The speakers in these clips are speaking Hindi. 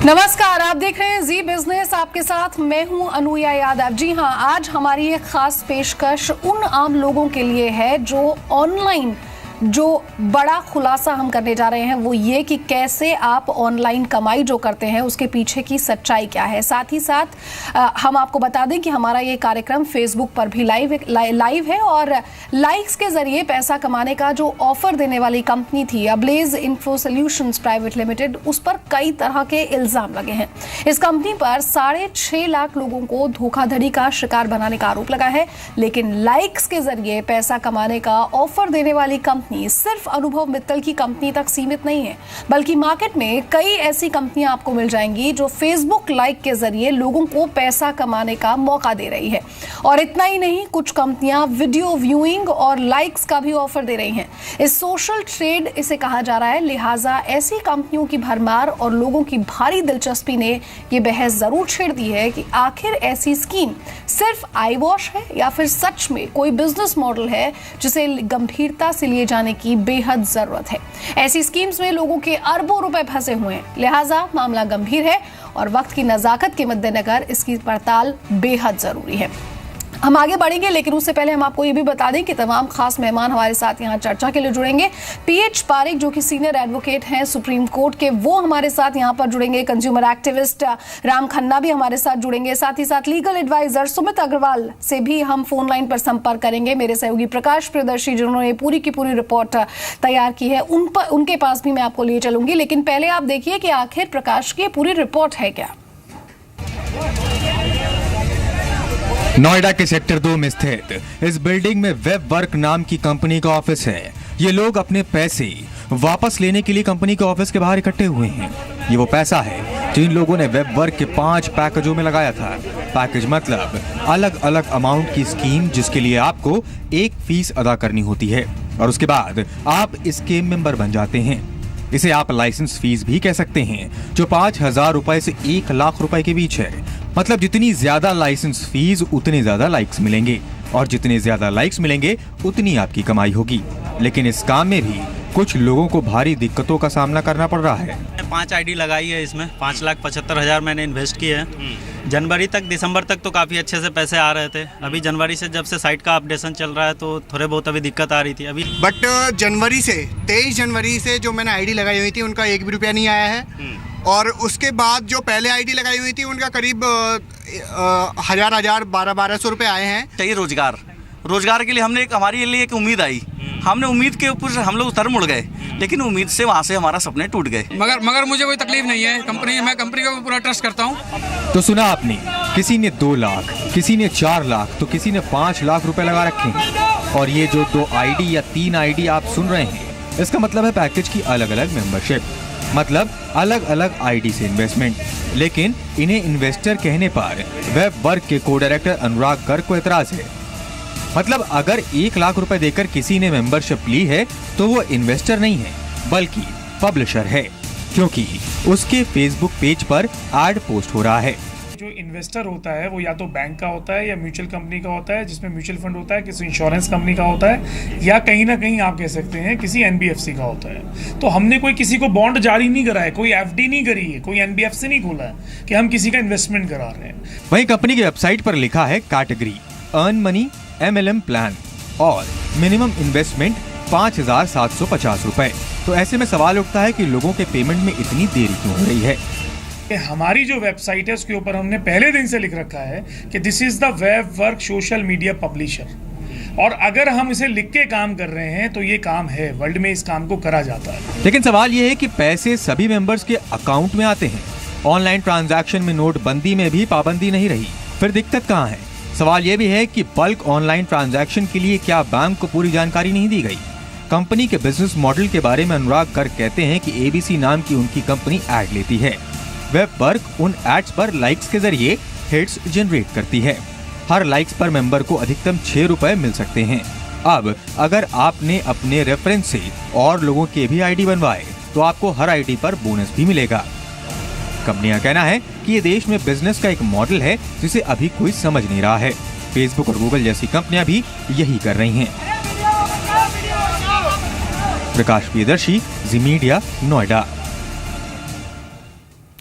नमस्कार, आप देख रहे हैं जी बिजनेस। आपके साथ मैं हूं अनुया यादव। जी हां, आज हमारी एक खास पेशकश उन आम लोगों के लिए है जो ऑनलाइन जो बड़ा खुलासा हम करने जा रहे हैं वो ये कि कैसे आप ऑनलाइन कमाई जो करते हैं उसके पीछे की सच्चाई क्या है। साथ ही साथ हम आपको बता दें कि हमारा ये कार्यक्रम फेसबुक पर भी लाइव है और लाइक्स के जरिए पैसा कमाने का जो ऑफर देने वाली कंपनी थी ablaze info solutions private limited, उस पर कई तरह के इल्जाम लगे हैं। इस कंपनी पर 6.5 लाख लोगों को धोखाधड़ी का शिकार बनाने का आरोप लगा है, लेकिन लाइक्स के जरिए पैसा कमाने का ऑफर देने वाली कंपनी सिर्फ अनुभव मित्तल की कंपनी तक सीमित नहीं है, बल्कि मार्केट में कई ऐसी कंपनियां आपको मिल जाएंगी जो फेसबुक लाइक के जरिए लोगों को पैसा कमाने का मौका दे रही है। और इतना ही नहीं, कुछ कंपनियां वीडियो व्यूइंग और लाइक्स का भी ऑफर दे रही हैं। इस सोशल ट्रेड इसे कहा जा रहा है, लिहाजा ऐसी कंपनियों की भरमार और लोगों की भारी दिलचस्पी ने यह बहस जरूर छेड़ दी है कि आखिर ऐसी स्कीम सिर्फ आई वॉश है या फिर सच में कोई बिजनेस मॉडल है जिसे गंभीरता से लिए जाने की बेहद जरूरत है। ऐसी स्कीम्स में लोगों के अरबों रुपए फंसे हुए हैं, लिहाजा मामला गंभीर है और वक्त की नजाकत के मद्देनजर इसकी पड़ताल बेहद जरूरी है। हम आगे बढ़ेंगे, लेकिन उससे पहले हम आपको ये भी बता दें कि तमाम खास मेहमान हमारे साथ यहाँ चर्चा के लिए जुड़ेंगे। पीएच पारेख जो कि सीनियर एडवोकेट हैं सुप्रीम कोर्ट के, वो हमारे साथ यहाँ पर जुड़ेंगे। कंज्यूमर एक्टिविस्ट राम खन्ना भी हमारे साथ जुड़ेंगे। साथ ही साथ लीगल एडवाइजर सुमित अग्रवाल से भी हम फोन लाइन पर संपर्क करेंगे। मेरे सहयोगी प्रकाश प्रियदर्शी जिन्होंने पूरी की पूरी रिपोर्ट तैयार की है, उनके पास भी मैं आपको लिए चलूंगी। लेकिन पहले आप देखिए कि आखिर प्रकाश की पूरी रिपोर्ट है क्या। नोएडा के सेक्टर 2 में स्थित इस बिल्डिंग में वेब वर्क नाम की कंपनी का ऑफिस है। ये लोग अपने पैसे वापस लेने के लिए कंपनी के ऑफिस के बाहर इकट्ठे हुए हैं। ये वो पैसा है जिन लोगों ने वेब वर्क के 5 पैकेजों में लगाया था। पैकेज मतलब अलग अलग अमाउंट की स्कीम जिसके लिए आपको एक फीस अदा करनी होती है और उसके बाद आप इसके मेंबर बन जाते हैं। इसे आप लाइसेंस फीस भी कह सकते हैं, जो 5,000 रुपए से 1 लाख रुपए के बीच है। मतलब जितनी ज्यादा लाइसेंस फीस उतने ज्यादा लाइक्स मिलेंगे और जितने ज्यादा लाइक्स मिलेंगे उतनी आपकी कमाई होगी। लेकिन इस काम में भी कुछ लोगों को भारी दिक्कतों का सामना करना पड़ रहा है। 5 आईडी लगाई है, इसमें 5,75,000 मैंने इन्वेस्ट किए हैं। जनवरी तक दिसंबर तक तो काफ़ी अच्छे से पैसे आ रहे थे। अभी जनवरी से जब से साइट का अपडेशन चल रहा है तो थोड़े बहुत अभी दिक्कत आ रही थी अभी। बट जनवरी से 23 जनवरी से जो मैंने आईडी लगाई हुई थी उनका 1 भी रुपया नहीं आया है। और उसके बाद जो पहले आईडी लगाई हुई थी उनका करीब 1,000 रुपए आए हैं। चाहिए रोजगार के लिए हमने हमारे लिए एक उम्मीद आई, हमने उम्मीद के ऊपर हम लोग उतर मुड़ गए, लेकिन उम्मीद से वहाँ से हमारा सपने टूट गए। मगर मुझे कोई तकलीफ नहीं है। मैं कंपनी का पूरा ट्रस्ट करता हूँ। तो सुना आपने, किसी ने 2 लाख, किसी ने 4 लाख, तो किसी ने 5 लाख रुपए लगा रखे हैं। और ये जो 2 आईडी या 3 आईडी आप सुन रहे हैं, इसका मतलब है पैकेज की अलग अलग मेंबरशिप, मतलब अलग अलग आईडी से इन्वेस्टमेंट। लेकिन इन्हें इन्वेस्टर कहने पर वेब वर्क के को डायरेक्टर अनुराग गर्ग को एतराज है। मतलब अगर 1 लाख रुपए देकर किसी ने मेंबरशिप ली है तो वो इन्वेस्टर नहीं है बल्कि पब्लिशर है, क्योंकि उसके फेसबुक पेज पर एड पोस्ट हो रहा है। जो इन्वेस्टर होता है वो या तो बैंक का होता है या म्यूचुअल कंपनी का होता है, जिसमें म्यूचुअल फंड होता है, किसी इंश्योरेंस कंपनी का होता है, या कहीं ना कहीं आप कह सकते हैं किसी एनबीएफसी का होता है। तो हमने कोई किसी को बॉन्ड जारी नहीं करा है, कोई एफडी नहीं करी है, कोई एनबीएफसी नहीं खोला है कि हम किसी का इन्वेस्टमेंट करा रहे हैं। वहीं कंपनी की वेबसाइट पर लिखा है category earn money MLM plan और मिनिमम इन्वेस्टमेंट 5,750 रुपए। तो ऐसे में सवाल उठता है कि लोगों के पेमेंट में इतनी देरी क्यों हो रही है। हमारी जो वेबसाइट है उसके ऊपर हमने पहले दिन से लिख रखा है कि this is the web work social media publisher, और अगर हम इसे लिख के काम कर रहे हैं तो ये काम है, वर्ल्ड में इस काम को करा जाता है। लेकिन सवाल ये है कि पैसे सभी मेंबर्स के अकाउंट में आते हैं। ऑनलाइन ट्रांजैक्शन में नोटबंदी में भी पाबंदी नहीं रही, फिर दिक्कत कहाँ है। सवाल यह भी है कि बल्क ऑनलाइन ट्रांजैक्शन के लिए क्या बैंक को पूरी जानकारी नहीं दी गई। कंपनी के बिजनेस मॉडल के बारे में अनुराग गर्ग कहते हैं कि ABC नाम की उनकी कंपनी एड लेती है। वेब वर्क उन एड्स पर लाइक्स के जरिए हिट्स जनरेट करती है। हर लाइक्स पर मेंबर को अधिकतम 6 रुपए मिल सकते हैं। अब अगर आपने अपने रेफरेंस से और लोगों के भी आईडी बनवाए तो आपको हर आईडी पर बोनस भी मिलेगा। कंपनी का कहना है कि ये देश में बिजनेस का एक मॉडल है जिसे अभी कोई समझ नहीं रहा है। फेसबुक और गूगल जैसी कंपनियां भी यही कर रही हैं। प्रकाश प्रियदर्शी, जी मीडिया, नोएडा।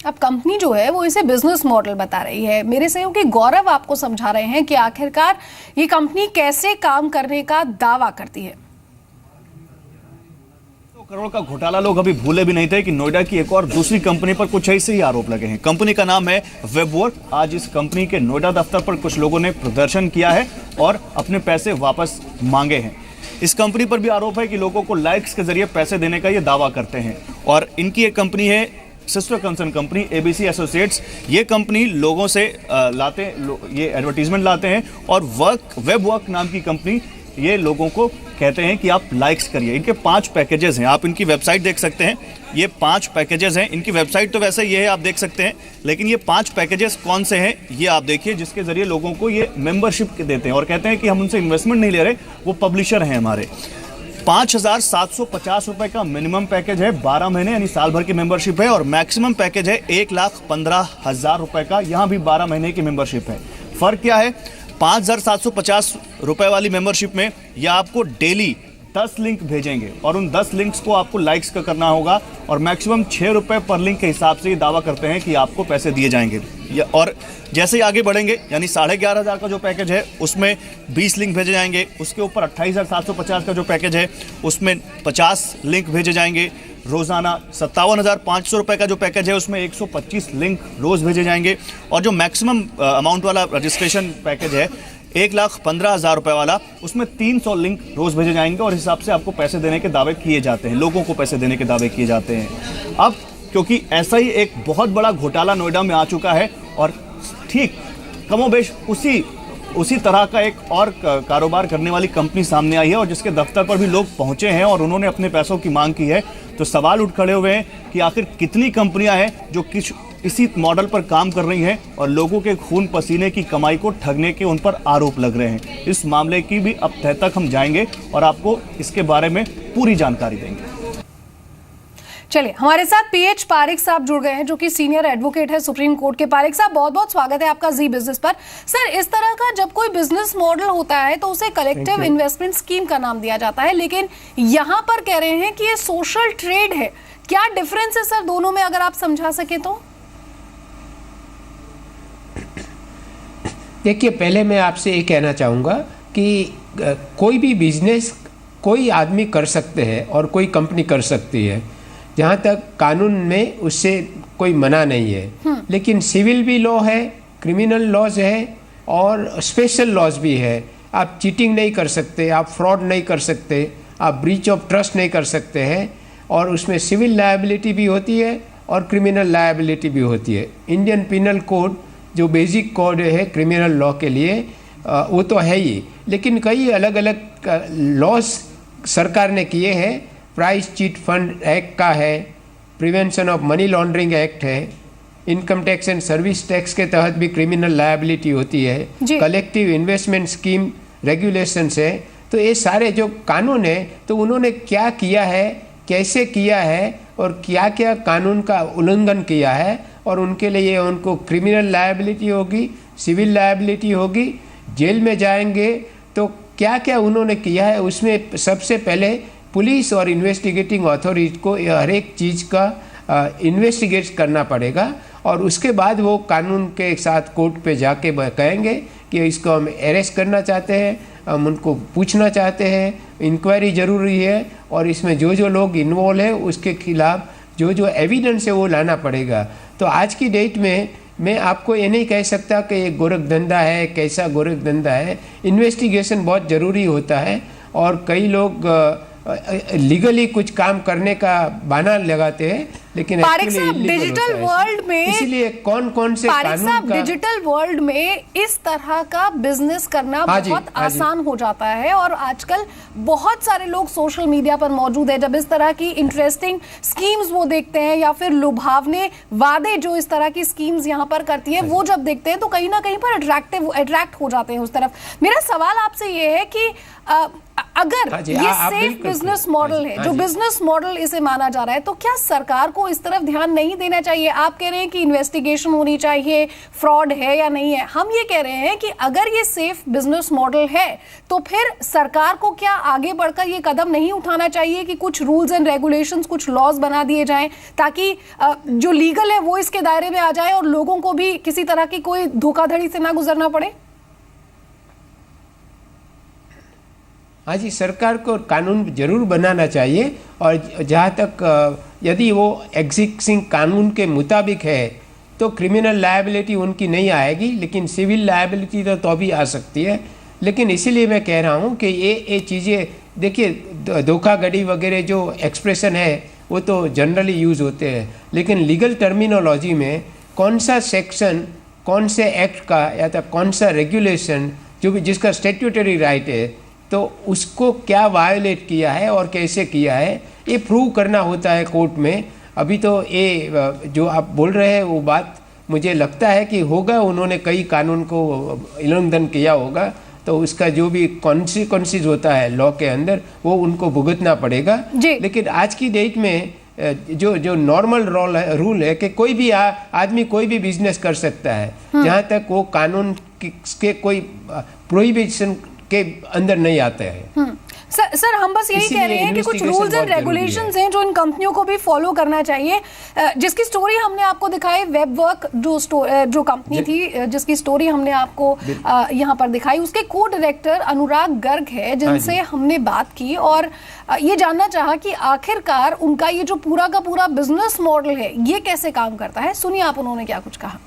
अब कंपनी जो है वो इसे बिजनेस मॉडल बता रही है। मेरे सहयोगी गौरव आपको समझा रहे हैं कि आखिरकार ये कंपनी कैसे काम करने का दावा करती है। करोड़ का घोटाला लोग अभी भूले भी नहीं थे कि नोएडा की एक और दूसरी कंपनी पर कुछ ऐसे ही आरोप लगे हैं। कंपनी का नाम है वेबवर्क। आज इस कंपनी के नोएडा दफ्तर पर कुछ लोगों ने प्रदर्शन किया है और अपने पैसे वापस मांगे हैं। इस कंपनी पर भी आरोप है कि लोगों को लाइक्स के जरिए पैसे देने का ये दावा करते हैं और इनकी एक कंपनी है sister concern company ABC associates. ये कंपनी लोगों से ये एडवर्टीजमेंट लाते हैं और वेबवर्क नाम की कंपनी ये लोगों को कहते हैं कि आप लाइक्स करिए। इनके 5 पैकेजेस हैं, आप इनकी वेबसाइट देख सकते हैं। ये 5 पैकेजेस हैं। इनकी वेबसाइट तो वैसे ये है, आप देख सकते हैं, लेकिन ये 5 पैकेजेस कौन से हैं ये आप देखिए, जिसके जरिए लोगों को ये मेंबरशिप देते हैं और कहते हैं कि हम उनसे इन्वेस्टमेंट नहीं ले रहे, वो पब्लिशर हैं हमारे। 5,750 रुपए का मिनिमम पैकेज है, 12 महीने यानी साल भर की मेंबरशिप है और मैक्सिमम पैकेज है 1,15,000 रुपए का, यहाँ भी 12 महीने की मेंबरशिप है। फर्क क्या है? 5,750 रुपए वाली मेंबरशिप में यह आपको डेली 10 लिंक भेजेंगे और उन 10 लिंक्स को आपको लाइक्स का करना होगा और मैक्सिमम 6 रुपए पर लिंक के हिसाब से ये दावा करते हैं कि आपको पैसे दिए जाएंगे। और जैसे ही आगे बढ़ेंगे यानी 11,500 का जो पैकेज है उसमें 20 लिंक भेजे जाएंगे। उसके ऊपर 28,750 का जो पैकेज है उसमें 50 लिंक भेजे जाएंगे रोज़ाना। 57,500 रुपये का जो पैकेज है उसमें 125 लिंक रोज़ भेजे जाएंगे और जो मैक्सिमम अमाउंट वाला रजिस्ट्रेशन पैकेज है 1,15,000 रुपये वाला, उसमें 300 लिंक रोज़ भेजे जाएंगे और इस हिसाब से आपको पैसे देने के दावे किए जाते हैं, लोगों को पैसे देने के दावे किए जाते हैं। अब क्योंकि ऐसा ही एक बहुत बड़ा घोटाला नोएडा में आ चुका है और ठीक कमोबेश उसी तरह का एक और कारोबार करने वाली कंपनी सामने आई है और जिसके दफ्तर पर भी लोग पहुंचे हैं और उन्होंने अपने पैसों की मांग की है, तो सवाल उठ खड़े हुए हैं कि आखिर कितनी कंपनियां हैं जो इसी मॉडल पर काम कर रही हैं और लोगों के खून पसीने की कमाई को ठगने के उन पर आरोप लग रहे हैं। इस मामले की भी अब तह तक हम जाएंगे और आपको इसके बारे में पूरी जानकारी देंगे। चलिए, हमारे साथ पीएच पारिक साहब जुड़ गए हैं जो कि सीनियर एडवोकेट है सुप्रीम कोर्ट के। पारिक साहब, बहुत बहुत स्वागत है आपका जी बिजनेस पर। सर, इस तरह का जब कोई बिजनेस मॉडल होता है तो उसे कलेक्टिव इन्वेस्टमेंट स्कीम का नाम दिया जाता है, लेकिन यहाँ पर कह रहे हैं कि ये सोशल ट्रेड है। क्या डिफरेंस है सर दोनों में, अगर आप समझा सके तो? देखिए, पहले मैं आपसे ये कहना चाहूँगा कि कोई भी बिजनेस कोई आदमी कर सकते हैं और कोई कंपनी कर सकती है, जहाँ तक कानून में उससे कोई मना नहीं है। लेकिन सिविल भी लॉ है, क्रिमिनल लॉज है और स्पेशल लॉज भी है। आप चीटिंग नहीं कर सकते, आप फ्रॉड नहीं कर सकते, आप ब्रीच ऑफ ट्रस्ट नहीं कर सकते हैं और उसमें सिविल लायबिलिटी भी होती है और क्रिमिनल लायबिलिटी भी होती है। इंडियन पिनल कोड जो बेसिक कोड है क्रिमिनल लॉ के लिए वो तो है ही, लेकिन कई अलग अलग लॉज सरकार ने किए हैं। प्राइस चीट फंड एक्ट का है, prevention of money laundering act है, income tax and service tax के तहत भी क्रिमिनल लायबिलिटी होती है, कलेक्टिव इन्वेस्टमेंट स्कीम रेगुलेशंस है। तो ये सारे जो कानून है, तो उन्होंने क्या किया है, कैसे किया है और क्या क्या कानून का उल्लंघन किया है, और उनके लिए उनको क्रिमिनल लायबिलिटी होगी, सिविल लायबिलिटी होगी, जेल में जाएंगे। तो क्या क्या उन्होंने किया है, उसमें सबसे पहले पुलिस और इन्वेस्टिगेटिंग अथॉरिटी को हर एक चीज़ का इन्वेस्टिगेट करना पड़ेगा और उसके बाद वो कानून के साथ कोर्ट पे जाके कहेंगे कि इसको हम अरेस्ट करना चाहते हैं, हम उनको पूछना चाहते हैं, इंक्वायरी ज़रूरी है और इसमें जो जो लोग इन्वॉल्व है उसके खिलाफ जो जो एविडेंस है वो लाना पड़ेगा। तो आज की डेट में मैं आपको ये नहीं कह सकता कि ये गोरख धंधा है, कैसा गोरख धंधा है। इन्वेस्टिगेशन बहुत ज़रूरी होता है और कई लोग लीगली कुछ काम करने का बहाना लगाते हैं, लेकिन पारिक साहब, डिजिटल वर्ल्ड में इसलिए कौन कौन से कानून का डिजिटल वर्ल्ड में इस तरह का बिजनेस करना बहुत आसान हो जाता है और आजकल बहुत सारे लोग सोशल मीडिया पर मौजूद है। जब इस तरह की इंटरेस्टिंग स्कीम्स वो देखते हैं या फिर लुभावने वादे जो इस तरह की स्कीम्स यहाँ पर करती है वो जब देखते हैं तो कहीं ना कहीं पर अट्रैक्ट हो जाते हैं उस तरफ। मेरा सवाल आपसे ये है कि अगर हाँ जी, ये आप सेफ बिल्कुल बिजनेस ठीक। मॉडल हाँ जी, है, हाँ जो जी। बिजनेस मॉडल इसे माना जा रहा है, तो क्या सरकार को इस तरफ ध्यान नहीं देना चाहिए? आप कह रहे हैं कि इन्वेस्टिगेशन होनी चाहिए, फ्रॉड है या नहीं है। हम ये कह रहे हैं कि अगर ये सेफ बिजनेस मॉडल है तो फिर सरकार को क्या आगे बढ़कर ये कदम नहीं उठाना चाहिए कि कुछ रूल्स एंड रेगुलेशंस, कुछ लॉज बना दिए जाएं ताकि जो लीगल है वो इसके दायरे में आ जाए और लोगों को भी किसी तरह की कोई धोखाधड़ी से ना गुजरना पड़े? हाँ जी, सरकार को कानून जरूर बनाना चाहिए, और जहाँ तक यदि वो एग्जिस्टिंग कानून के मुताबिक है तो क्रिमिनल लायबिलिटी उनकी नहीं आएगी, लेकिन सिविल लायबिलिटी तो भी आ सकती है। लेकिन इसीलिए मैं कह रहा हूँ कि ये चीज़ें देखिए, धोखाधड़ी वगैरह जो एक्सप्रेशन है वो तो जनरली यूज़ होते हैं, लेकिन लीगल टर्मिनोलॉजी में कौन सा सेक्शन, कौन से एक्ट का या तो कौन सा रेगुलेशन जो भी जिसका स्टैट्यूटरी राइट है, तो उसको क्या वायोलेट किया है और कैसे किया है, ये प्रूव करना होता है कोर्ट में। अभी तो ये जो आप बोल रहे हैं वो बात मुझे लगता है कि होगा, उन्होंने कई कानून को उल्लंघन किया होगा, तो उसका जो भी कॉन्सिक्वेंसेस होता है लॉ के अंदर वो उनको भुगतना पड़ेगा। लेकिन आज की डेट में जो नॉर्मल रूल है कि कोई भी आदमी कोई भी बिजनेस कर सकता है, जहाँ तक वो कानून के कोई प्रोहिबिशन के अंदर नहीं आते हैं। सर हम बस यही कह रहे हैं कि कुछ रूल्स एंड रेगुलेशंस हैं जो इन कंपनियों को भी फॉलो करना चाहिए। जिसकी स्टोरी हमने आपको दिखाई, वेबवर्क जो कंपनी थी जिसकी स्टोरी हमने आपको यहाँ पर दिखाई, उसके को डायरेक्टर अनुराग गर्ग है जिनसे हमने बात की और ये जानना चाहा कि आखिरकार उनका ये जो पूरा का पूरा बिजनेस मॉडल है ये कैसे काम करता है। सुनिए आप उन्होंने क्या कुछ कहा।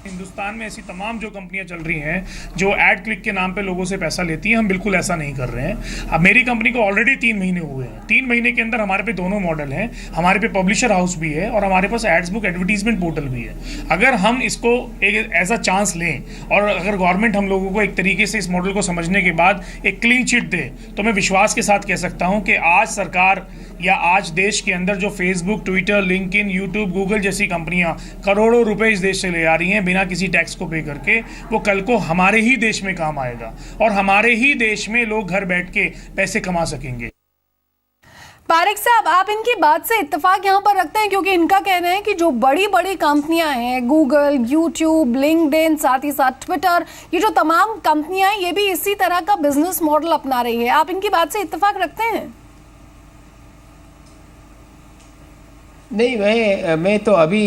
हिंदुस्तान में ऐसी तमाम जो कंपनियां चल रही हैं जो एड क्लिक के नाम पे लोगों से पैसा लेती हैं, हम बिल्कुल ऐसा नहीं कर रहे हैं। अब मेरी कंपनी को ऑलरेडी 3 महीने हुए हैं। 3 महीने के अंदर हमारे पे दोनों मॉडल हैं, हमारे पे पब्लिशर हाउस भी है और हमारे पास एड्स बुक एडवर्टीजमेंट पोर्टल भी है। अगर हम इसको एक ऐसा चांस लें और अगर गवर्नमेंट हम लोगों को एक तरीके से इस मॉडल को समझने के बाद एक क्लीन चिट दे, तो मैं विश्वास के साथ कह सकता हूँ कि आज सरकार या आज देश के अंदर जो Facebook, Twitter, LinkedIn, YouTube, Google जैसी कंपनियां करोड़ों रुपए इस देश से ले आ रही हैं बिना किसी टैक्स को पे करके, वो कल को हमारे ही देश में काम आएगा और हमारे ही देश में लोग घर बैठ के पैसे कमा सकेंगे। पारेख साहब, आप इनकी बात से इत्तेफाक यहाँ पर रखते हैं क्योंकि इनका कहना है कि जो बड़ी बड़ी कंपनियां हैं, गूगल, यूट्यूब, लिंक्डइन, साथ ही साथ ट्विटर, ये जो तमाम कंपनियां हैं ये भी इसी तरह का बिजनेस मॉडल अपना रही है। आप इनकी बात से इत्तेफाक रखते हैं? नहीं, मैं तो अभी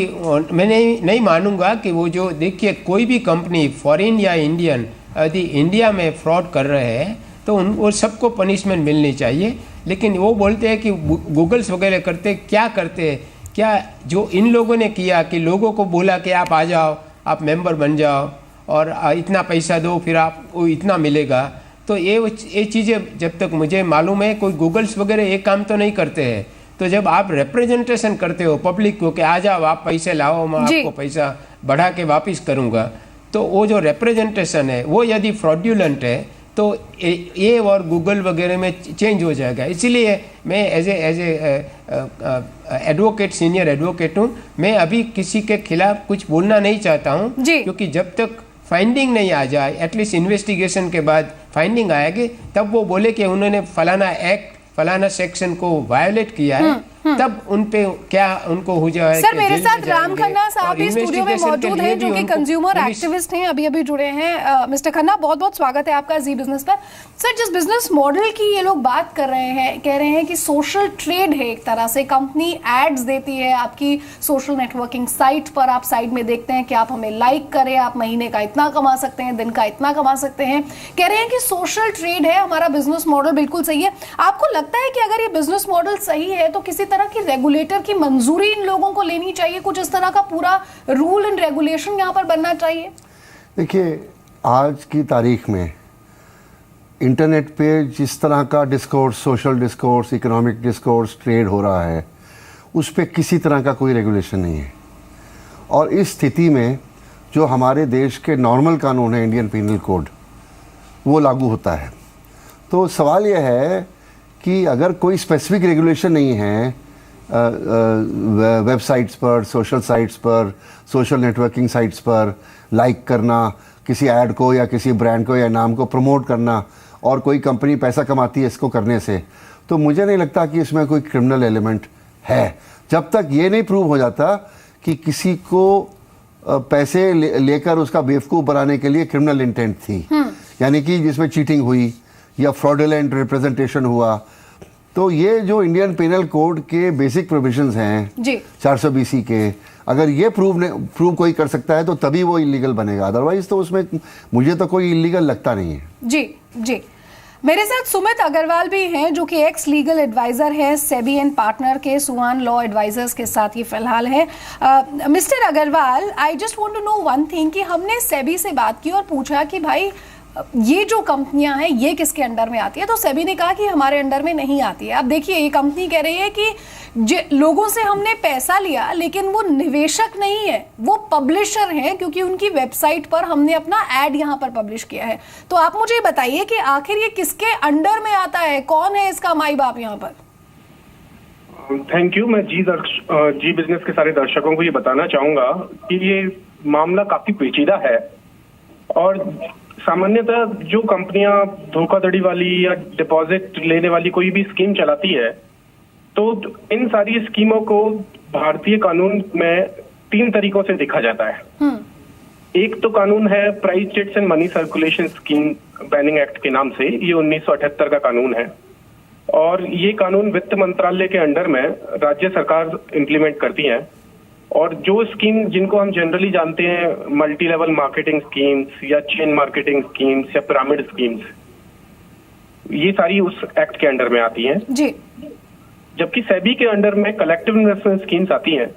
मैं नहीं मानूंगा कि वो जो देखिए कोई भी कंपनी फॉरेन या इंडियन यदि इंडिया में फ्रॉड कर रहे हैं तो वो सबको पनिशमेंट मिलनी चाहिए। लेकिन वो बोलते हैं कि गूगल्स वगैरह क्या करते हैं, क्या जो इन लोगों ने किया कि लोगों को बोला कि आप आ जाओ, आप मेंबर बन जाओ और इतना पैसा दो फिर आपको इतना मिलेगा, तो ये चीज़ें जब तक मुझे मालूम है कोई गूगल्स वगैरह ये काम तो नहीं करते हैं। तो जब आप रिप्रेजेंटेशन करते हो पब्लिक को कि आ जाओ, आप पैसे लाओ, मैं आपको पैसा बढ़ा के वापस करूंगा, तो वो जो रिप्रेजेंटेशन है वो यदि फ्रॉड्यूलेंट है तो ये और गूगल वगैरह में चेंज हो जाएगा। इसीलिए मैं as a advocate, senior advocate हूँ, मैं अभी किसी के खिलाफ कुछ बोलना नहीं चाहता हूँ, क्योंकि जब तक फाइंडिंग नहीं आ जाए, एटलीस्ट इन्वेस्टिगेशन के बाद फाइंडिंग आएगी, तब वो बोले कि उन्होंने फलाना एक्ट, फलाना सेक्शन को वायोलेट किया है, तब उन पे क्या उनको हो जाए। सर मेरे साथ राम खन्ना साहब भी स्टूडियो में मौजूद हैं जो कि कंज्यूमर एक्टिविस्ट हैं, अभी जुड़े हैं। मिस्टर खन्ना, बहुत बहुत स्वागत है आपका जी बिजनेस पर। सर, जिस बिजनेस मॉडल की ये लोग बात कर रहे हैं, कह रहे हैं कि सोशल ट्रेड है एक तरह से, कंपनी एड्स देती है आपकी सोशल नेटवर्किंग साइट पर, आप साइड में देखते हैं कि आप हमें लाइक करें, आप महीने का इतना कमा सकते हैं, दिन का इतना कमा सकते हैं। कह रहे हैं कि सोशल ट्रेड है, हमारा बिजनेस मॉडल बिल्कुल सही है। आपको लगता है कि अगर ये बिजनेस मॉडल सही है तो किसी तरह की रेगुलेटर की मंजूरी इन लोगों को लेनी चाहिए, कुछ इस तरह का पूरा रूल एंड रेगुलेशन यहाँ पर बनना चाहिए? देखिए, आज की तारीख में इंटरनेट पे जिस तरह का discourse, social discourse, economic discourse trade हो रहा है, उस पे किसी तरह का कोई रेगुलेशन नहीं है। और इस स्थिति में जो हमारे देश के नॉर्मल कानून है, इंडियन पीनल कोड, वो लागू होता है। तो सवाल यह है कि अगर कोई स्पेसिफिक रेगुलेशन नहीं है वेबसाइट्स पर, सोशल साइट्स पर, सोशल नेटवर्किंग साइट्स पर लाइक करना, किसी ऐड को या किसी ब्रांड को या नाम को प्रमोट करना, और कोई कंपनी पैसा कमाती है इसको करने से, तो मुझे नहीं लगता कि इसमें कोई क्रिमिनल एलिमेंट है, जब तक ये नहीं प्रूव हो जाता कि किसी को पैसे लेकर उसका बेवकूफ़ बनाने के लिए क्रिमिनल इंटेंट थी, यानी कि जिसमें चीटिंग हुई या फ्रॉडुलेंट रिप्रेजेंटेशन हुआ। तो ये जो इंडियन पेनल कोड के बेसिक प्रोविजंस हैं 420 के, अगर ये प्रूव कोई कर सकता है तो तभी वो इलीगल बनेगा, अदरवाइज तो उसमें मुझे तो कोई इलीगल लगता नहीं है। जी मेरे साथ सुमित अग्रवाल भी हैं जो कि एक्स लीगल एडवाइजर है सेबी एंड पार्टनर के सुआन लॉ एडवाइजर्स के साथ ये फिलहाल है। Mister Agarwal, I just want to know one thing कि हमने सेबी से बात की और पूछा कि भाई ये जो कंपनियां हैं ये किसके अंडर में आती है, तो सेबी ने कहा कि हमारे अंडर में नहीं आती है। अब देखिए ये कंपनी कह रही है कि लोगों से हमने पैसा लिया लेकिन वो निवेशक नहीं है, वो पब्लिशर हैं, क्योंकि उनकी वेबसाइट पर हमने अपना एड यहाँ पर पब्लिश किया है। तो आप मुझे बताइए कि आखिर ये किसके अंडर में आता है, कौन है इसका माई बाप यहाँ पर? Thank you. मैं जी बिजनेस के सारे दर्शकों को ये बताना चाहूंगा कि ये मामला काफी पेचीदा है और सामान्यतः जो कंपनियां धोखाधड़ी वाली या डिपॉजिट लेने वाली कोई भी स्कीम चलाती है तो इन सारी स्कीमों को भारतीय कानून में 3 तरीकों से देखा जाता है। एक तो कानून है price chits and money circulation scheme banning act के नाम से, ये 1978 का कानून है और ये कानून वित्त मंत्रालय के अंडर में राज्य सरकार इम्प्लीमेंट करती है। और जो स्कीम जिनको हम जनरली जानते हैं मल्टी लेवल मार्केटिंग स्कीम्स या चेन मार्केटिंग स्कीम्स या पिरामिड स्कीम्स, ये सारी उस एक्ट के अंडर में आती हैं जी। जबकि सेबी के अंडर में कलेक्टिव इन्वेस्टमेंट स्कीम्स आती हैं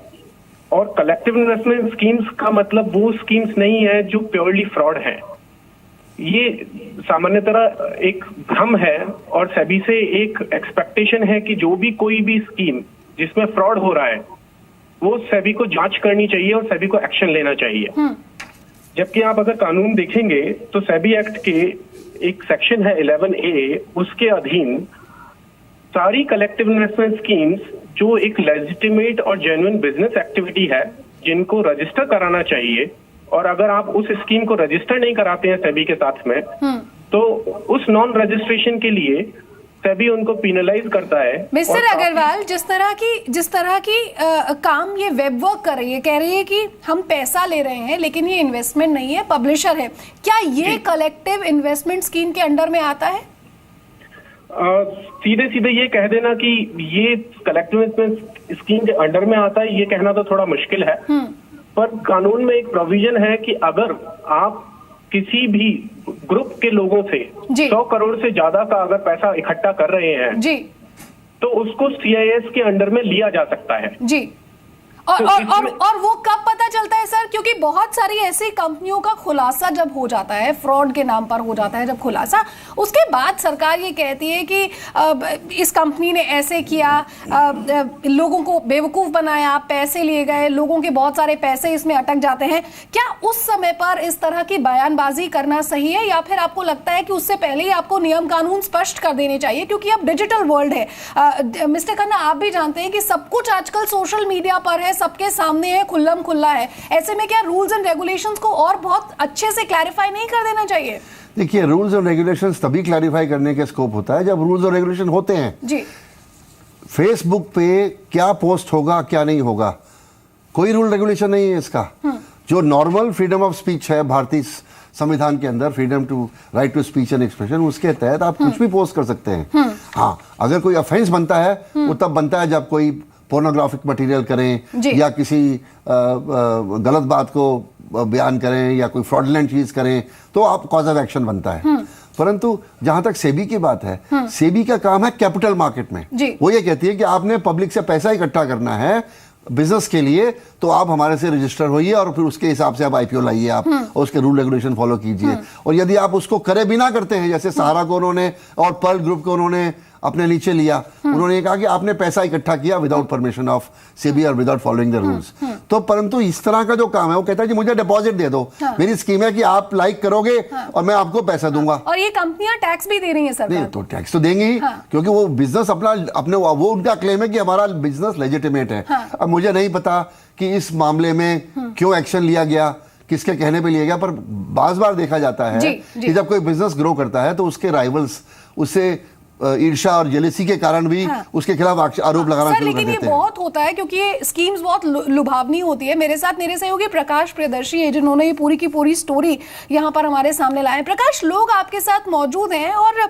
और कलेक्टिव इन्वेस्टमेंट स्कीम्स का मतलब वो स्कीम्स नहीं है जो प्योरली फ्रॉड है। ये सामान्यतः एक भ्रम है और सेबी से एक एक्सपेक्टेशन है कि जो भी कोई भी स्कीम जिसमें फ्रॉड हो रहा है वो सेबी को जांच करनी चाहिए और सेबी को एक्शन लेना चाहिए। जबकि आप अगर कानून देखेंगे तो सेबी एक्ट के एक सेक्शन है 11A, उसके अधीन सारी कलेक्टिव इन्वेस्टमेंट स्कीम्स जो एक लेजिटिमेट और जेन्युइन बिजनेस एक्टिविटी है जिनको रजिस्टर कराना चाहिए, और अगर आप उस स्कीम को रजिस्टर नहीं कराते हैं सेबी के साथ में तो उस नॉन रजिस्ट्रेशन के लिए सेबी उनको पिनलाइज करता है। मिस्टर अग्रवाल, जिस तरह की काम ये वेब वर्क कर रही है, कह रही है कि हम पैसा ले रहे हैं लेकिन ये इन्वेस्टमेंट नहीं है, पब्लिशर है, क्या ये कलेक्टिव इन्वेस्टमेंट स्कीम के अंडर में आता है? सीधे सीधे ये कह देना कि ये कलेक्टिव इन्वेस्टमेंट स्कीम के अंडर में आता है, ये कहना तो थोड़ा मुश्किल है। पर कानून में एक प्रोविजन है कि अगर आप किसी भी ग्रुप के लोगों से 100 करोड़ से ज्यादा का अगर पैसा इकट्ठा कर रहे हैं जी, तो उसको CIS के अंडर में लिया जा सकता है जी। और वो कब पता चलता है सर? क्योंकि बहुत सारी ऐसी कंपनियों का खुलासा जब हो जाता है, फ्रॉड के नाम पर हो जाता है जब खुलासा, उसके बाद सरकार ये कहती है कि इस कंपनी ने ऐसे किया, लोगों को बेवकूफ बनाया, पैसे लिए गए, लोगों के बहुत सारे पैसे इसमें अटक जाते हैं। क्या उस समय पर इस तरह की बयानबाजी करना सही है, या फिर आपको लगता है कि उससे पहले ही आपको नियम कानून स्पष्ट कर देने चाहिए? क्योंकि अब डिजिटल वर्ल्ड है मिस्टर खन्ना, आप भी जानते हैं कि सब कुछ आजकल सोशल मीडिया पर है, सबके सामने है, खुल्लम खुल्ला है। ऐसे में क्या रूल्स एंड रेगुलेशंस को और बहुत अच्छे से क्लैरिफाई नहीं कर देना चाहिए? देखिए, रूल्स और रेगुलेशंस तभी क्लैरिफाई करने के स्कोप होता है जब रूल्स और रेगुलेशन होते हैं जी। फेसबुक पे क्या पोस्ट होगा क्या नहीं होगा, कोई रूल रेगुलेशन नहीं है इसका। जो नॉर्मल फ्रीडम ऑफ स्पीच है भारतीय संविधान के अंदर, freedom to right to speech and expression, उसके तहत आप कुछ भी पोस्ट कर सकते हैं। हाँ, अगर कोई ऑफेंस बनता है वो तब बनता है जब कोई पोर्नोग्राफिक मटेरियल करें या किसी गलत बात को बयान करें या कोई फ्रॉडलेंट चीज करें तो आप कॉज ऑफ एक्शन बनता है। परंतु जहां तक सेबी की बात है, सेबी का काम है कैपिटल मार्केट में। वो ये कहती है कि आपने पब्लिक से पैसा इकट्ठा करना है बिजनेस के लिए, तो आप हमारे से रजिस्टर होइए और फिर उसके हिसाब से आप IPO लाइए, आप और उसके रूल रेगुलेशन फॉलो कीजिए। और यदि आप उसको करे बिना करते हैं, जैसे सहारा को उन्होंने और पर्ल ग्रुप को उन्होंने अपने नीचे लिया, उन्होंने ये कहा कि आपने पैसा इकट्ठा किया विदाउट परमिशन ऑफ सेबी और विदाउट फॉलोइंग द रूल्स। तो परंतु इस तरह का जो काम है वो कहता है कि मुझे डिपॉजिट दे दो, मेरी स्कीम है कि आप लाइक करोगे और मैं आपको पैसा दूंगा। और ये कंपनियां टैक्स भी दे रही हैं सरकार। नहीं तो टैक्स तो देंगे ही, क्योंकि वो बिजनेस अपने वो उनका क्लेम है कि हमारा बिजनेस लेजिटिमेट है। अब मुझे नहीं पता कि इस मामले में क्यों एक्शन लिया गया, किसके कहने पे लिया गया, पर बार बार देखा जाता है कि जब कोई बिजनेस ग्रो करता है तो उसके राइवल्स उससे ईर्ष्या और जेलेसी के कारण भी उसके खिलाफ आरोप लगाना शुरू कर देते हैं। लेकिन ये बहुत होता है क्योंकि ये स्कीम्स बहुत लुभावनी होती है। मेरे साथ मेरे सहयोगी प्रकाश प्रियदर्शी है जिन्होंने ये पूरी की पूरी स्टोरी यहाँ पर हमारे सामने लाए। प्रकाश, लोग आपके साथ मौजूद हैं और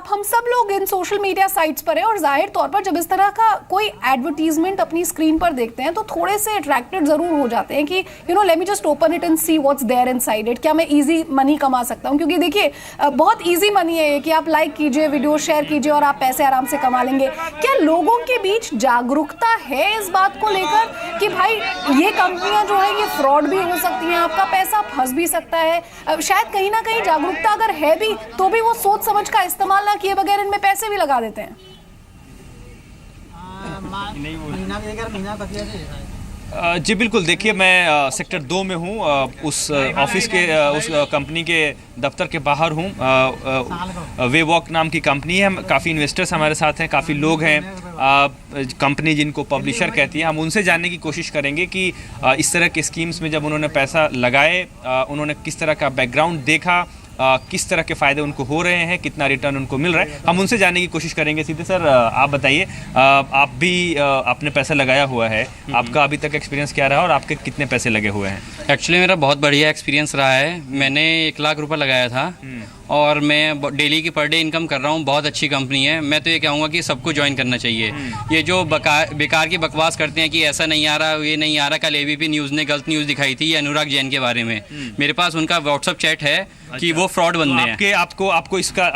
हम सब लोग इन सोशल मीडिया साइट्स पर हैं और जाहिर तौर पर जब इस तरह का कोई एडवर्टीजमेंट अपनी स्क्रीन पर देखते हैं तो थोड़े से अट्रैक्टेड जरूर हो जाते हैं कि let me just open it and see what's there inside it. क्या मैं इजी मनी कमा सकता हूं? क्योंकि देखिए बहुत इजी मनी है कि आप लाइक कीजिए, वीडियो शेयर कीजिए और आप पैसे आराम से कमा लेंगे। क्या लोगों के बीच जागरूकता है इस बात को लेकर कि भाई ये कंपनियां जो है ये फ्रॉड भी हो सकती हैं, आपका पैसा फंस भी सकता है? शायद कहीं ना कहीं जागरूकता अगर है भी तो भी वो सोच समझ का इस्तेमाल ना किए बगैर इनमें पैसे भी लगा देते हैं। जी बिल्कुल, देखिए मैं सेक्टर 2 में हूँ, उस ऑफिस के उस कंपनी के दफ्तर के बाहर हूँ। वे वॉक नाम की कंपनी है, काफ़ी इन्वेस्टर्स हमारे साथ हैं, काफ़ी लोग हैं। कंपनी जिनको पब्लिशर कहती है, हम उनसे जानने की कोशिश करेंगे कि इस तरह के स्कीम्स में जब उन्होंने पैसा लगाए उन्होंने किस तरह का बैकग्राउंड देखा, किस तरह के फ़ायदे उनको हो रहे हैं, कितना रिटर्न उनको मिल रहा है, हम उनसे जानने की कोशिश करेंगे। सीधे सर आप बताइए, आप भी आपने पैसा लगाया हुआ है, आपका अभी तक एक्सपीरियंस क्या रहा और आपके कितने पैसे लगे हुए हैं? एक्चुअली मेरा बहुत बढ़िया एक्सपीरियंस रहा है। मैंने 1 लाख रुपए लगाया था और मैं डेली की पर डे इनकम कर रहा हूँ। बहुत अच्छी कंपनी है। मैं तो ये कहूँगा कि सबको ज्वाइन करना चाहिए। ये जो बेकार की बकवास करते हैं कि ऐसा नहीं आ रहा, ये नहीं आ रहा, कल ABP न्यूज़ ने गलत न्यूज़ दिखाई थी अनुराग जैन के बारे में। मेरे पास उनका व्हाट्सअप चैट है कि वो फ्रॉड बंदे हैं। आपको इसका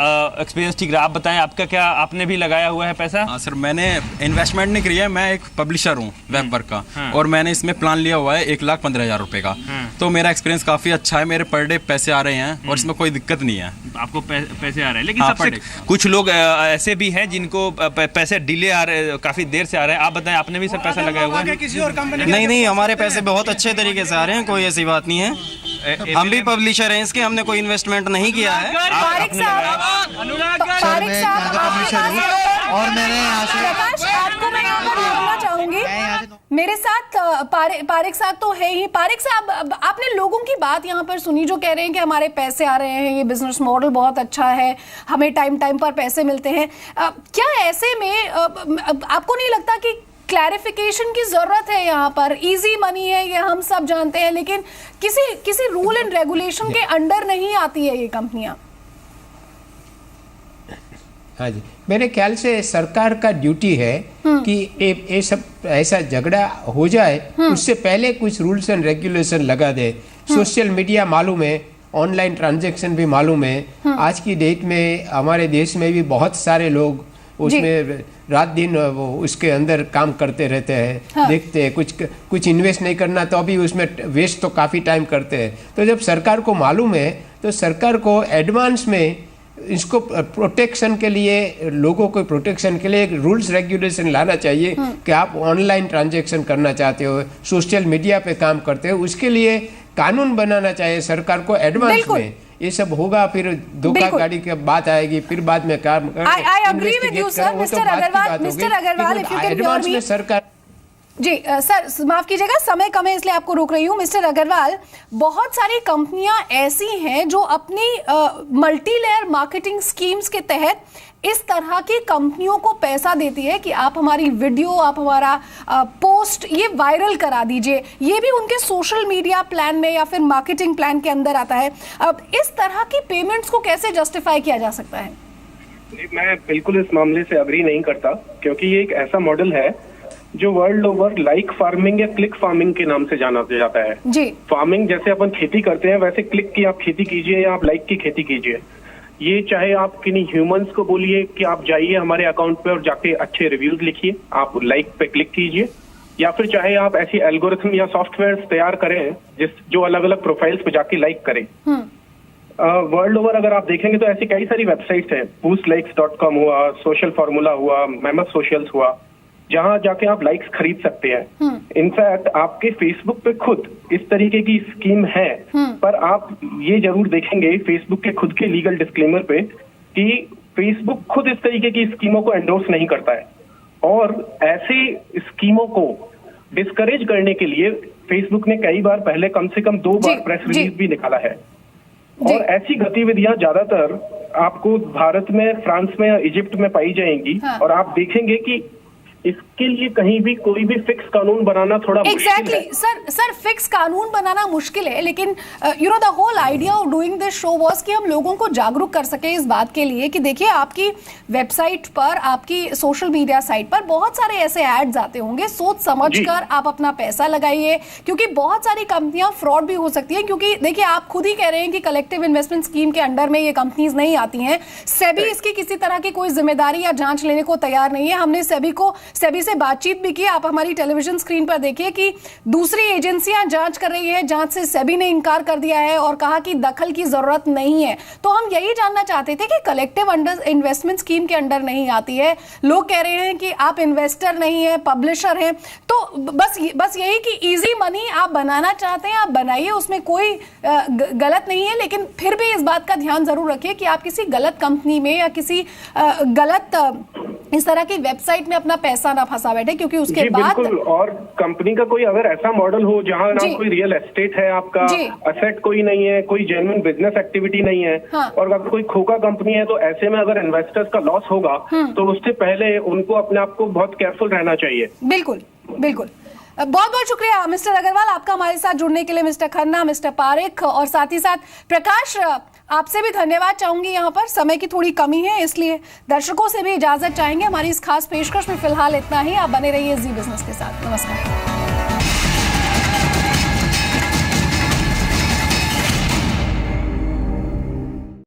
एक्सपीरियंस ठीक रहा? आप बताएं, आपका क्या, आपने भी लगाया हुआ है पैसा? हाँ सर, मैंने इन्वेस्टमेंट नहीं किया है, मैं एक पब्लिशर हूँ वेब वर्क का, और मैंने इसमें प्लान लिया हुआ है 1,15,000 रुपए का। तो मेरा एक्सपीरियंस काफ़ी अच्छा है, मेरे पर डे पैसे आ रहे हैं और इसमें कोई दिक्कत नहीं है। आपको पैसे आ रहे हैं, लेकिन सबसे कुछ लोग ऐसे भी हैं जिनको पैसे डिले आ रहे, काफ़ी देर से आ रहे हैं। आप बताएं, आपने भी सर पैसा लगाया हुआ है? किसी और कंपनी? नहीं, हमारे पैसे बहुत अच्छे तरीके से आ रहे हैं, कोई ऐसी बात नहीं है। हम भी पब्लिशर हैं इसके, हमने कोई इन्वेस्टमेंट नहीं किया है। और मैंने आपको मैं यहाँ पर बोलना चाहूंगी, मेरे साथ पारिक साहब तो है ही। पारिक साहब, आपने लोगों की बात यहाँ पर सुनी जो कह रहे हैं कि हमारे पैसे आ रहे हैं, ये बिजनेस मॉडल बहुत अच्छा है, हमें टाइम टाइम पर पैसे मिलते हैं। क्या ऐसे में आपको नहीं लगता कि क्लैरिफिकेशन की जरूरत है? यहाँ पर इजी मनी है, ये हम सब जानते हैं, लेकिन किसी रूल एंड रेगुलेशन के अंडर नहीं आती है ये कंपनियां। हाँ जी, मेरे ख्याल से सरकार का ड्यूटी है कि ये सब ऐसा झगड़ा हो जाए उससे पहले कुछ रूल्स एंड रेगुलेशन लगा दे। सोशल मीडिया मालूम है, ऑनलाइन ट्रांजैक्शन भी मालूम है। आज की डेट में हमारे देश में भी बहुत सारे लोग उसमें रात दिन वो उसके अंदर काम करते रहते हैं। हाँ। देखते हैं, कुछ इन्वेस्ट नहीं करना तो अभी उसमें वेस्ट तो काफ़ी टाइम करते हैं। तो जब सरकार को मालूम है तो सरकार को एडवांस में इसको प्रोटेक्शन के लिए, लोगों को प्रोटेक्शन के लिए एक रूल्स रेगुलेशन लाना चाहिए कि आप ऑनलाइन ट्रांजैक्शन करना चाहते हो, सोशल मीडिया पे काम करते हो, उसके लिए कानून बनाना चाहिए सरकार को एडवांस में। ये सब होगा, फिर धोखा गाड़ी की बात आएगी, फिर बाद में काम I agree with you sir. Mister Agarwal, if you can hear me. सरकार जी सर माफ कीजिएगा, समय कम है इसलिए आपको रोक रही हूँ। मिस्टर अग्रवाल, बहुत सारी कंपनियां ऐसी हैं जो अपनी मल्टी लेयर मार्केटिंग स्कीम्स के तहत इस तरह की कंपनियों को पैसा देती है कि आप हमारी वीडियो, आप हमारा पोस्ट ये वायरल करा दीजिए। ये भी उनके सोशल मीडिया प्लान में या फिर मार्केटिंग प्लान के अंदर आता है। अब इस तरह की पेमेंट्स को कैसे जस्टिफाई किया जा सकता है? मैं बिल्कुल इस मामले से अग्री नहीं करता, क्योंकि ये एक ऐसा मॉडल है जो वर्ल्ड ओवर लाइक फार्मिंग या क्लिक फार्मिंग के नाम से जाना जाता है। जी। फार्मिंग जैसे अपन खेती करते हैं, वैसे क्लिक की आप खेती कीजिए या आप लाइक की खेती कीजिए। ये चाहे आप किन्हीं ह्यूमंस को बोलिए कि आप जाइए हमारे अकाउंट पे और जाके अच्छे रिव्यूज लिखिए, आप लाइक पे क्लिक कीजिए, या फिर चाहे आप ऐसी एल्गोरिथम या सॉफ्टवेयर तैयार करें जो अलग अलग प्रोफाइल्स पे जाके लाइक करें। वर्ल्ड ओवर अगर आप देखेंगे तो ऐसी कई सारी वेबसाइट्स हैं, boostlikes.com हुआ, सोशल फार्मूला हुआ, मेमस सोशल्स हुआ, जहां जाके आप लाइक्स खरीद सकते हैं। इनफैक्ट आपके फेसबुक पे खुद इस तरीके की स्कीम है, पर आप ये जरूर देखेंगे फेसबुक के खुद के लीगल डिस्क्लेमर पे कि फेसबुक खुद इस तरीके की स्कीमों को एंडोर्स नहीं करता है, और ऐसे स्कीमों को डिस्करेज करने के लिए फेसबुक ने कई बार पहले कम से कम 2 बार प्रेस रिलीज भी निकाला है। और ऐसी गतिविधियां ज्यादातर आपको भारत में, फ्रांस में या इजिप्ट में पाई जाएंगी। और आप देखेंगे कि इसके लिए कहीं भी कोई भी फिक्स कानून बनाना थोड़ा मुश्किल है। सर फिक्स कानून बनाना मुश्किल है, लेकिन you know the whole idea of doing this show was कि हम लोगों को जागरूक कर सके इस बात के लिए कि देखिए आपकी वेबसाइट पर, आपकी सोशल मीडिया साइट पर बहुत सारे ऐसे एड्स आते होंगे, सोच समझकर आप अपना पैसा लगाइए, क्योंकि बहुत सारी कंपनियां फ्रॉड भी हो सकती है। क्योंकि देखिए आप खुद ही कह रहे हैं कि कलेक्टिव इन्वेस्टमेंट स्कीम के अंडर में ये कंपनीज नहीं आती हैं। सेबी इसकी किसी तरह की कोई जिम्मेदारी या जांच लेने को तैयार नहीं है। हमने सेबी से बातचीत भी की, आप हमारी टेलीविजन स्क्रीन पर देखिए कि दूसरी एजेंसियां जांच कर रही है, जांच से सेबी ने इनकार कर दिया है और कहा कि दखल की जरूरत नहीं है। तो हम यही जानना चाहते थे कि कलेक्टिव इन्वेस्टमेंट स्कीम के अंडर नहीं आती है। लोग कह रहे हैं कि आप इन्वेस्टर नहीं है, पब्लिशर हैं, तो बस यही कि इजी मनी आप बनाना चाहते हैं, आप बनाइए, उसमें कोई गलत नहीं है। लेकिन फिर भी इस बात का ध्यान जरूर रखिए कि आप किसी गलत कंपनी में या किसी गलत इस तरह की वेबसाइट में अपना पैसा ना फंसा बैठे, क्योंकि उसके बाद बिल्कुल। और कंपनी का कोई अगर ऐसा मॉडल हो जहां ना कोई रियल एस्टेट है, आपका असेट कोई नहीं है, कोई जेन्युइन बिजनेस एक्टिविटी नहीं है, और अगर कोई खोखा कंपनी है, तो ऐसे में अगर इन्वेस्टर्स का लॉस होगा तो उससे पहले उनको अपने आप को बहुत केयरफुल रहना चाहिए। बिल्कुल बिल्कुल। बहुत बहुत शुक्रिया मिस्टर अग्रवाल आपका हमारे साथ जुड़ने के लिए, मिस्टर खन्ना, मिस्टर पारेख, और साथ ही साथ प्रकाश आपसे भी धन्यवाद चाहूंगी। यहाँ पर समय की थोड़ी कमी है, इसलिए दर्शकों से भी इजाजत चाहेंगे। हमारी इस खास पेशकश में फिलहाल इतना ही। आप बने रहिए जी बिजनेस के साथ। नमस्कार।